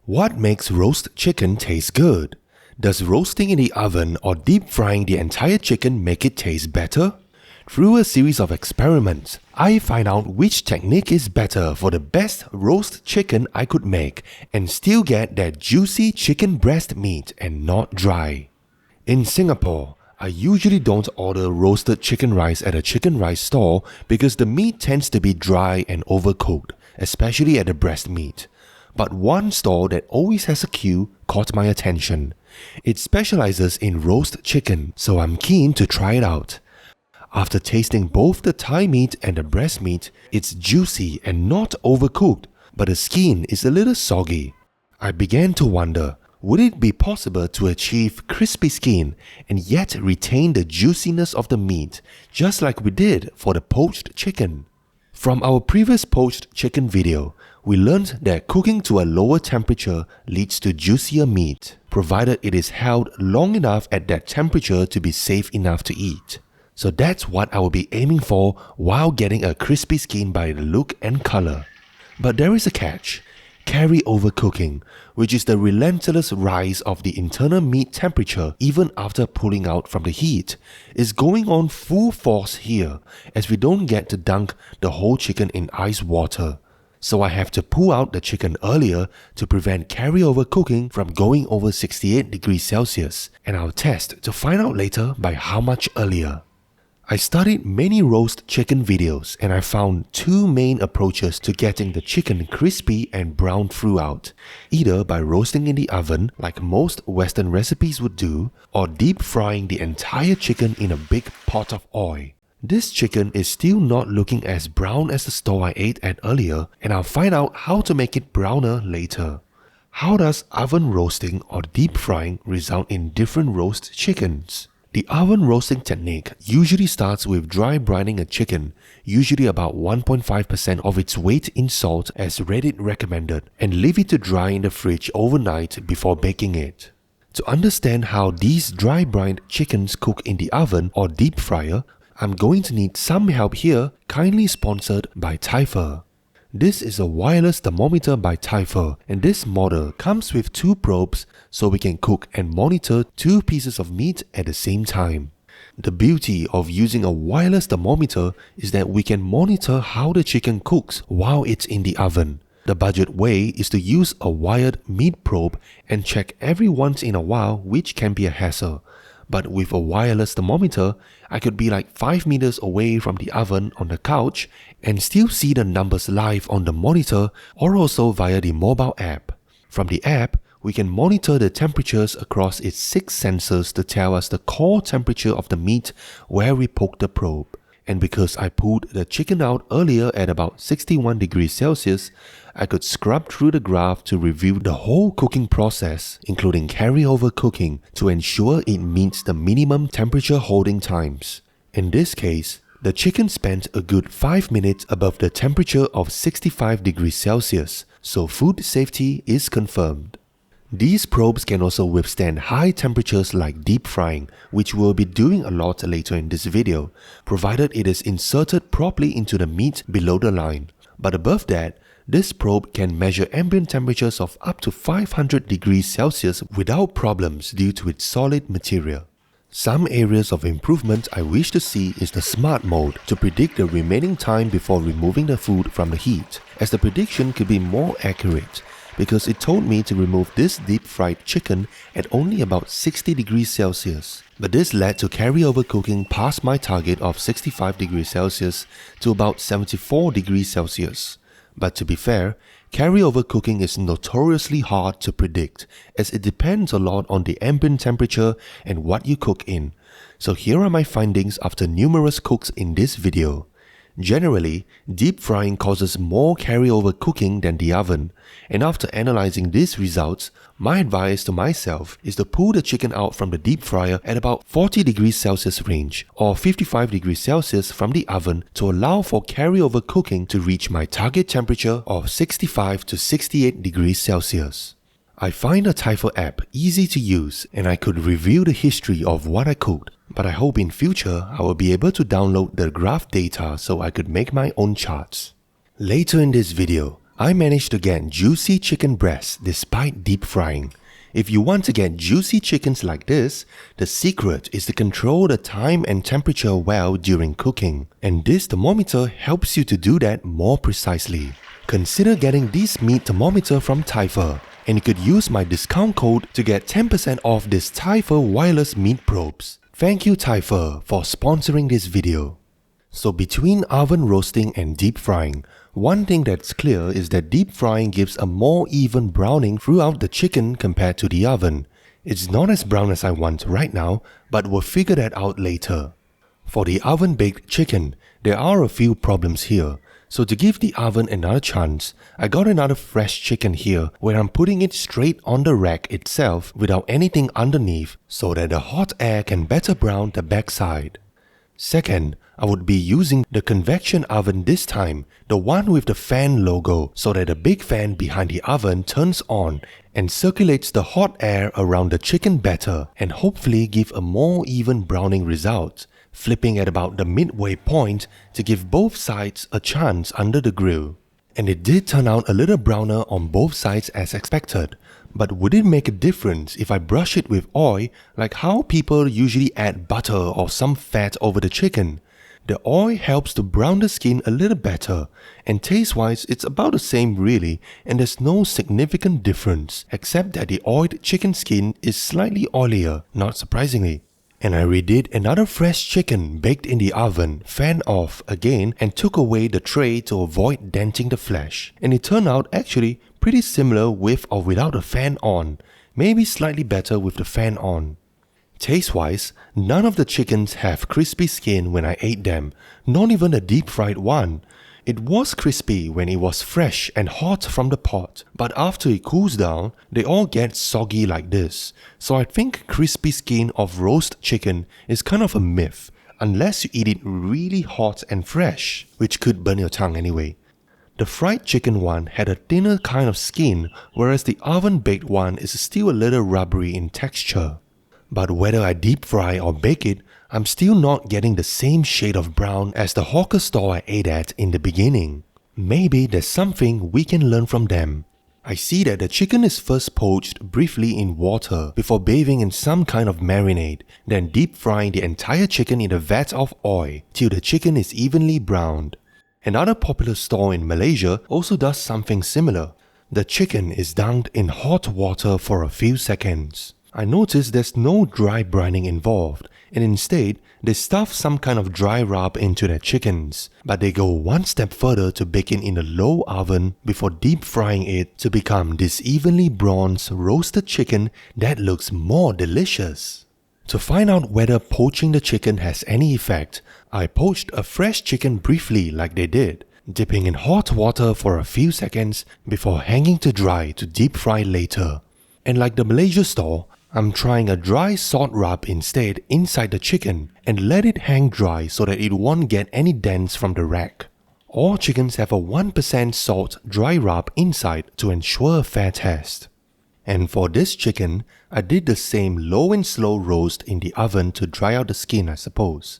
What makes roast chicken taste good? Does roasting in the oven or deep frying the entire chicken make it taste better? Through a series of experiments, I find out which technique is better for the best roast chicken I could make and still get that juicy chicken breast meat and not dry. In Singapore, I usually don't order roasted chicken rice at a chicken rice stall because the meat tends to be dry and overcooked, especially at the breast meat. But one stall that always has a queue caught my attention. It specializes in roast chicken, so I'm keen to try it out. After tasting both the thigh meat and the breast meat, it's juicy and not overcooked, but the skin is a little soggy. I began to wonder, would it be possible to achieve crispy skin and yet retain the juiciness of the meat, just like we did for the poached chicken? From our previous poached chicken video, we learned that cooking to a lower temperature leads to juicier meat, provided it is held long enough at that temperature to be safe enough to eat. So that's what I will be aiming for while getting a crispy skin by the look and color. But there is a catch. Carryover cooking, which is the relentless rise of the internal meat temperature even after pulling out from the heat, is going on full force here as we don't get to dunk the whole chicken in ice water. So I have to pull out the chicken earlier to prevent carryover cooking from going over 68 degrees Celsius, and I'll test to find out later by how much earlier. I studied many roast chicken videos and I found two main approaches to getting the chicken crispy and brown throughout, either by roasting in the oven like most Western recipes would do, or deep frying the entire chicken in a big pot of oil. This chicken is still not looking as brown as the store I ate at earlier, and I'll find out how to make it browner later. How does oven roasting or deep frying result in different roast chickens? The oven roasting technique usually starts with dry brining a chicken, usually about 1.5% of its weight in salt as Reddit recommended, and leave it to dry in the fridge overnight before baking it. To understand how these dry brined chickens cook in the oven or deep fryer, I'm going to need some help here, kindly sponsored by Typher. This is a wireless thermometer by Typher, and this model comes with two probes so we can cook and monitor two pieces of meat at the same time. The beauty of using a wireless thermometer is that we can monitor how the chicken cooks while it's in the oven. The budget way is to use a wired meat probe and check every once in a while, which can be a hassle. But with a wireless thermometer, I could be like 5 meters away from the oven on the couch and still see the numbers live on the monitor or also via the mobile app. From the app, we can monitor the temperatures across its 6 sensors to tell us the core temperature of the meat where we poke the probe. And because I pulled the chicken out earlier at about 61 degrees Celsius, I could scrub through the graph to review the whole cooking process, including carryover cooking, to ensure it meets the minimum temperature holding times. In this case, the chicken spent a good 5 minutes above the temperature of 65 degrees Celsius, so food safety is confirmed. These probes can also withstand high temperatures like deep frying, which we'll be doing a lot later in this video, provided it is inserted properly into the meat below the line. But above that, this probe can measure ambient temperatures of up to 500 degrees Celsius without problems due to its solid material. Some areas of improvement I wish to see is the smart mode to predict the remaining time before removing the food from the heat, as the prediction could be more accurate, because it told me to remove this deep fried chicken at only about 60 degrees Celsius. But this led to carryover cooking past my target of 65 degrees Celsius to about 74 degrees Celsius. But to be fair, carryover cooking is notoriously hard to predict as it depends a lot on the ambient temperature and what you cook in. So here are my findings after numerous cooks in this video. Generally, deep frying causes more carryover cooking than the oven, and after analyzing these results, my advice to myself is to pull the chicken out from the deep fryer at about 40 degrees Celsius range or 55 degrees Celsius from the oven to allow for carryover cooking to reach my target temperature of 65 to 68 degrees Celsius. I find the Typher app easy to use and I could review the history of what I cooked, but I hope in future I will be able to download the graph data so I could make my own charts. Later in this video, I managed to get juicy chicken breasts despite deep frying. If you want to get juicy chickens like this, the secret is to control the time and temperature well during cooking, and this thermometer helps you to do that more precisely. Consider getting this meat thermometer from Typher, and you could use my discount code to get 10% off this Typher wireless meat probes. Thank you Typher for sponsoring this video. So between oven roasting and deep frying, one thing that's clear is that deep frying gives a more even browning throughout the chicken compared to the oven. It's not as brown as I want right now, but we'll figure that out later. For the oven baked chicken, there are a few problems here. So to give the oven another chance, I got another fresh chicken here where I'm putting it straight on the rack itself without anything underneath so that the hot air can better brown the backside. Second, I would be using the convection oven this time, the one with the fan logo, so that the big fan behind the oven turns on and circulates the hot air around the chicken better and hopefully give a more even browning result, flipping at about the midway point to give both sides a chance under the grill. And it did turn out a little browner on both sides as expected. But would it make a difference if I brush it with oil like how people usually add butter or some fat over the chicken? The oil helps to brown the skin a little better, and taste-wise it's about the same really, and there's no significant difference except that the oiled chicken skin is slightly oilier, not surprisingly. And I redid another fresh chicken baked in the oven, fan off again, and took away the tray to avoid denting the flesh. And it turned out actually pretty similar with or without the fan on, maybe slightly better with the fan on. Taste-wise, none of the chickens have crispy skin when I ate them, not even the deep-fried one. It was crispy when it was fresh and hot from the pot, but after it cools down, they all get soggy like this. So I think crispy skin of roast chicken is kind of a myth, unless you eat it really hot and fresh, which could burn your tongue anyway. The fried chicken one had a thinner kind of skin, whereas the oven-baked one is still a little rubbery in texture. But whether I deep fry or bake it, I'm still not getting the same shade of brown as the hawker store I ate at in the beginning. Maybe there's something we can learn from them. I see that the chicken is first poached briefly in water before bathing in some kind of marinade, then deep frying the entire chicken in a vat of oil till the chicken is evenly browned. Another popular store in Malaysia also does something similar. The chicken is dunked in hot water for a few seconds. I noticed there's no dry brining involved, and instead they stuff some kind of dry rub into their chickens, but they go one step further to bake it in a low oven before deep frying it to become this evenly bronzed roasted chicken that looks more delicious. To find out whether poaching the chicken has any effect, I poached a fresh chicken briefly like they did, dipping in hot water for a few seconds before hanging to dry to deep fry later. And like the Malaysia store, I'm trying a dry salt rub instead inside the chicken and let it hang dry so that it won't get any dents from the rack. All chickens have a 1% salt dry rub inside to ensure a fair test. And for this chicken, I did the same low and slow roast in the oven to dry out the skin, I suppose.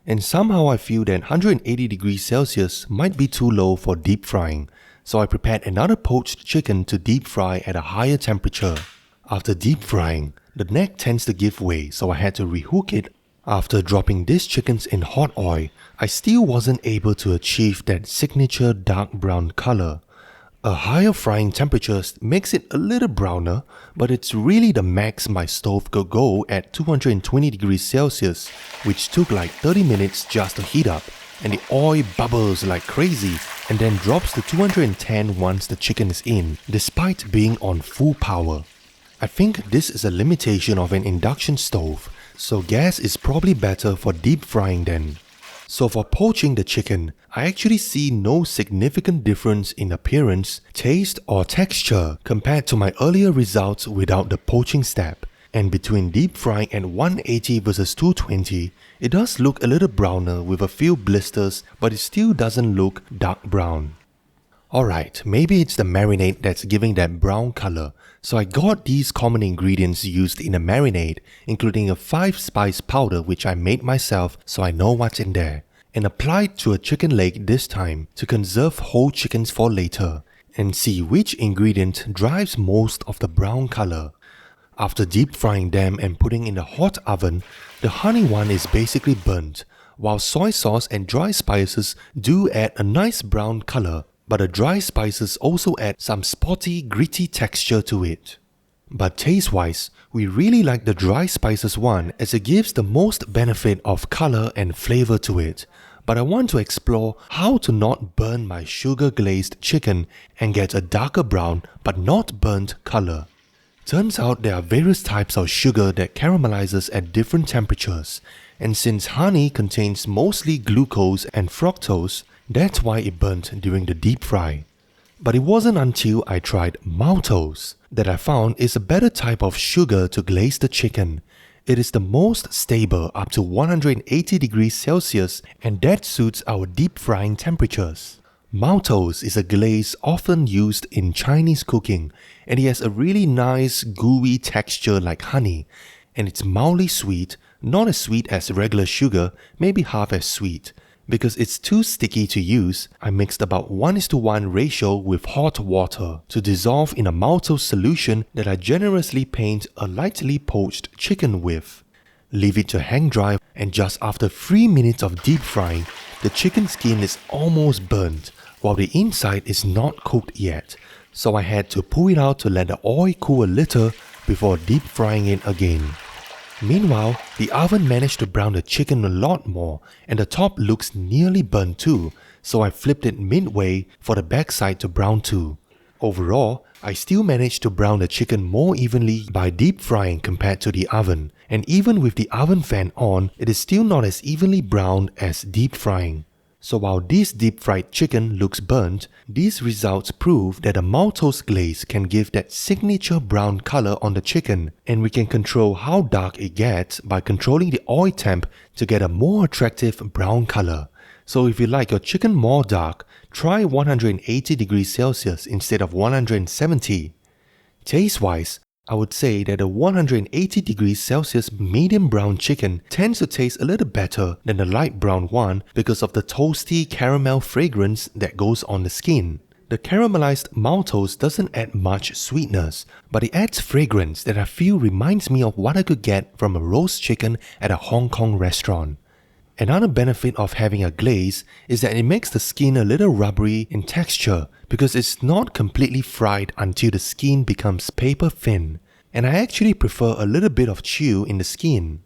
And somehow I feel that 180 degrees Celsius might be too low for deep frying, so I prepared another poached chicken to deep fry at a higher temperature. After deep frying, the neck tends to give way, so I had to rehook it. After dropping these chickens in hot oil, I still wasn't able to achieve that signature dark brown color. A higher frying temperature makes it a little browner, but it's really the max my stove could go at 220 degrees Celsius, which took like 30 minutes just to heat up, and the oil bubbles like crazy and then drops to 210 once the chicken is in, despite being on full power. I think this is a limitation of an induction stove, so gas is probably better for deep frying then. So for poaching the chicken, I actually see no significant difference in appearance, taste or texture compared to my earlier results without the poaching step. And between deep frying at 180 versus 220, it does look a little browner with a few blisters, but it still doesn't look dark brown. Alright, maybe it's the marinade that's giving that brown color. So I got these common ingredients used in a marinade, including a 5-spice powder which I made myself so I know what's in there, and applied to a chicken leg this time to conserve whole chickens for later. and see which ingredient drives most of the brown color. After deep frying them and putting in the hot oven, the honey one is basically burnt, while soy sauce and dry spices do add a nice brown color, but the dry spices also add some spotty, gritty texture to it. But taste-wise, we really like the dry spices one as it gives the most benefit of color and flavor to it. But I want to explore how to not burn my sugar glazed chicken and get a darker brown but not burnt color. Turns out there are various types of sugar that caramelizes at different temperatures, and since honey contains mostly glucose and fructose, that's why it burnt during the deep fry. But it wasn't until I tried maltose that I found is a better type of sugar to glaze the chicken. It is the most stable up to 180 degrees Celsius, and that suits our deep frying temperatures. Maltose is a glaze often used in Chinese cooking, and it has a really nice gooey texture like honey, and it's mildly sweet, not as sweet as regular sugar, maybe half as sweet. Because it's too sticky to use, I mixed about 1:1 ratio with hot water to dissolve in a maltose solution that I generously paint a lightly poached chicken with. Leave it to hang dry, and just after 3 minutes of deep frying, the chicken skin is almost burnt, while the inside is not cooked yet, so I had to pull it out to let the oil cool a little before deep frying it again. Meanwhile, the oven managed to brown the chicken a lot more, and the top looks nearly burnt too, so I flipped it midway for the backside to brown too. Overall, I still managed to brown the chicken more evenly by deep frying compared to the oven, and even with the oven fan on, it is still not as evenly browned as deep frying. So while this deep fried chicken looks burnt, these results prove that a maltose glaze can give that signature brown color on the chicken, and we can control how dark it gets by controlling the oil temp to get a more attractive brown color. So if you like your chicken more dark, try 180 degrees Celsius instead of 170. Taste-wise, I would say that a 180 degrees Celsius medium brown chicken tends to taste a little better than the light brown one because of the toasty caramel fragrance that goes on the skin. The caramelized maltose doesn't add much sweetness, but it adds fragrance that I feel reminds me of what I could get from a roast chicken at a Hong Kong restaurant. Another benefit of having a glaze is that it makes the skin a little rubbery in texture because it's not completely fried until the skin becomes paper thin, and I actually prefer a little bit of chew in the skin.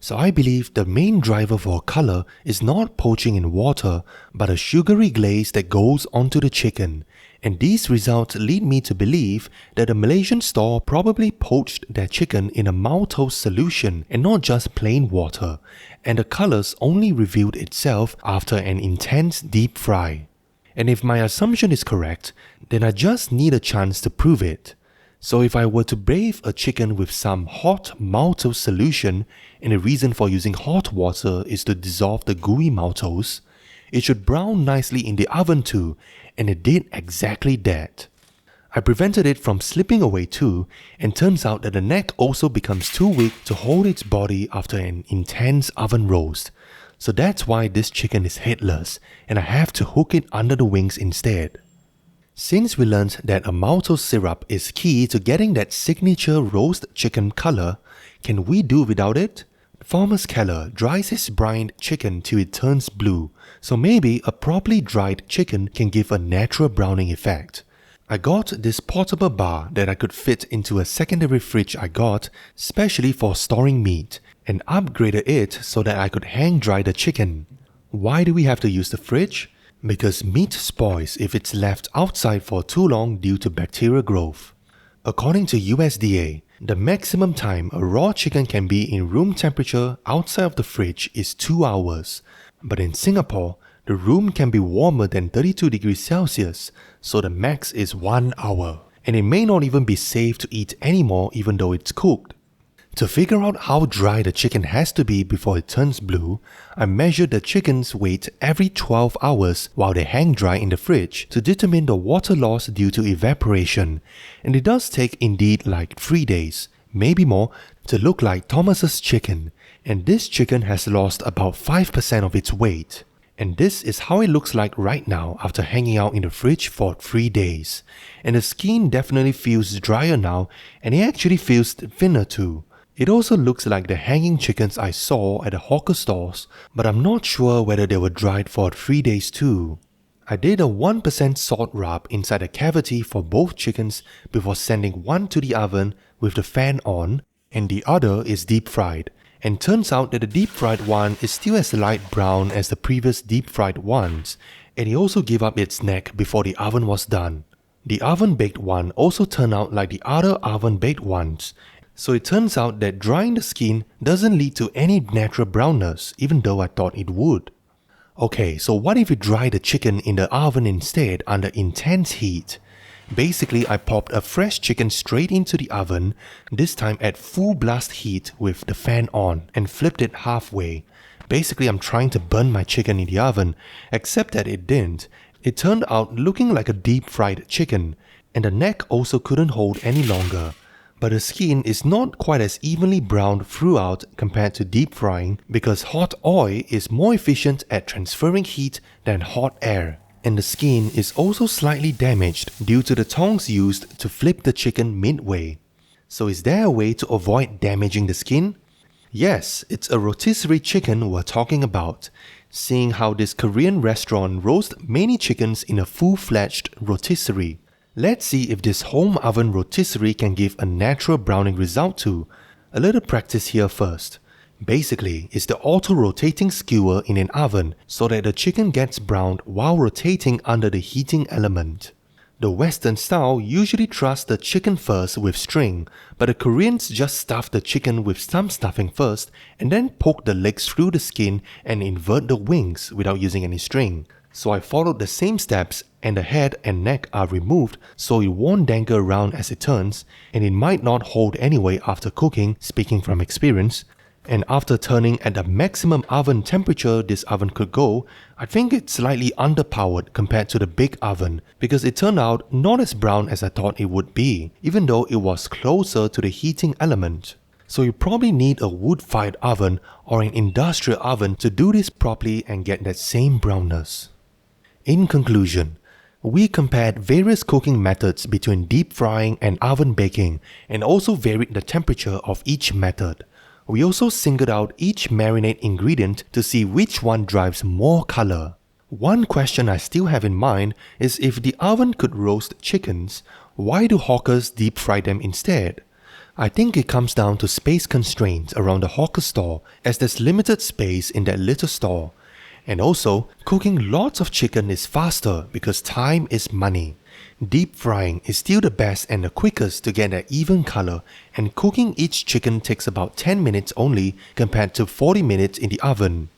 So I believe the main driver for color is not poaching in water, but a sugary glaze that goes onto the chicken, and these results lead me to believe that a Malaysian store probably poached their chicken in a maltose solution and not just plain water, and the colors only revealed itself after an intense deep fry. And if my assumption is correct, then I just need a chance to prove it. So if I were to bathe a chicken with some hot maltose solution, and the reason for using hot water is to dissolve the gooey maltose, it should brown nicely in the oven too, and it did exactly that. I prevented it from slipping away too, and turns out that the neck also becomes too weak to hold its body after an intense oven roast. So that's why this chicken is headless, and I have to hook it under the wings instead. Since we learned that a maltose syrup is key to getting that signature roast chicken color, can we do without it? Thomas Keller dries his brined chicken till it turns blue, so maybe a properly dried chicken can give a natural browning effect. I got this portable bar that I could fit into a secondary fridge I got specially for storing meat, and upgraded it so that I could hang dry the chicken. Why do we have to use the fridge? Because meat spoils if it's left outside for too long due to bacterial growth. According to USDA, the maximum time a raw chicken can be in room temperature outside of the fridge is 2 hours. But in Singapore, the room can be warmer than 32 degrees Celsius, so the max is 1 hour. And it may not even be safe to eat anymore even though it's cooked. To figure out how dry the chicken has to be before it turns blue, I measured the chicken's weight every 12 hours while they hang dry in the fridge to determine the water loss due to evaporation, and it does take indeed like 3 days, maybe more, to look like Thomas's chicken, and this chicken has lost about 5% of its weight. And this is how it looks like right now after hanging out in the fridge for 3 days. And the skin definitely feels drier now, and it actually feels thinner too. It also looks like the hanging chickens I saw at the hawker stores, but I'm not sure whether they were dried for 3 days too. I did a 1% salt rub inside the cavity for both chickens before sending one to the oven with the fan on, and the other is deep fried. And turns out that the deep fried one is still as light brown as the previous deep fried ones, and it also gave up its neck before the oven was done. The oven baked one also turned out like the other oven baked ones, so it turns out that drying the skin doesn't lead to any natural brownness, even though I thought it would. Okay, so what if you dry the chicken in the oven instead under intense heat? Basically, I popped a fresh chicken straight into the oven, this time at full blast heat with the fan on, and flipped it halfway. Basically, I'm trying to burn my chicken in the oven, except that it didn't. It turned out looking like a deep fried chicken, and the neck also couldn't hold any longer. But the skin is not quite as evenly browned throughout compared to deep frying because hot oil is more efficient at transferring heat than hot air. And the skin is also slightly damaged due to the tongs used to flip the chicken midway. So is there a way to avoid damaging the skin? Yes, it's a rotisserie chicken we're talking about, seeing how this Korean restaurant roasts many chickens in a full-fledged rotisserie. Let's see if this home oven rotisserie can give a natural browning result too. A little practice here first. Basically, it's the auto-rotating skewer in an oven so that the chicken gets browned while rotating under the heating element. The Western style usually truss the chicken first with string, but the Koreans just stuff the chicken with some stuffing first and then poke the legs through the skin and invert the wings without using any string. So I followed the same steps and the head and neck are removed so it won't dangle around as it turns, and it might not hold anyway after cooking, speaking from experience. And after turning at the maximum oven temperature this oven could go, I think it's slightly underpowered compared to the big oven because it turned out not as brown as I thought it would be, even though it was closer to the heating element. So you probably need a wood-fired oven or an industrial oven to do this properly and get that same brownness. In conclusion, we compared various cooking methods between deep frying and oven baking and also varied the temperature of each method. We also singled out each marinade ingredient to see which one drives more color. One question I still have in mind is if the oven could roast chickens, why do hawkers deep fry them instead? I think it comes down to space constraints around the hawker store as there's limited space in that little store. And also, cooking lots of chicken is faster because time is money. Deep frying is still the best and the quickest to get that even color, and cooking each chicken takes about 10 minutes only compared to 40 minutes in the oven.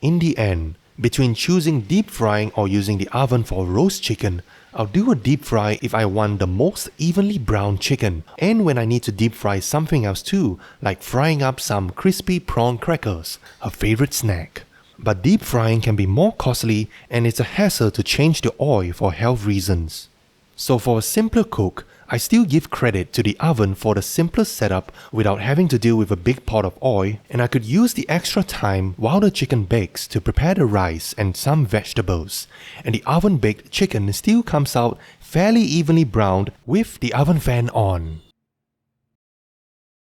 In the end, between choosing deep frying or using the oven for roast chicken, I'll do a deep fry if I want the most evenly browned chicken and when I need to deep fry something else too, like frying up some crispy prawn crackers, her favorite snack. But deep frying can be more costly and it's a hassle to change the oil for health reasons. So for a simpler cook, I still give credit to the oven for the simplest setup without having to deal with a big pot of oil, and I could use the extra time while the chicken bakes to prepare the rice and some vegetables, and the oven baked chicken still comes out fairly evenly browned with the oven fan on.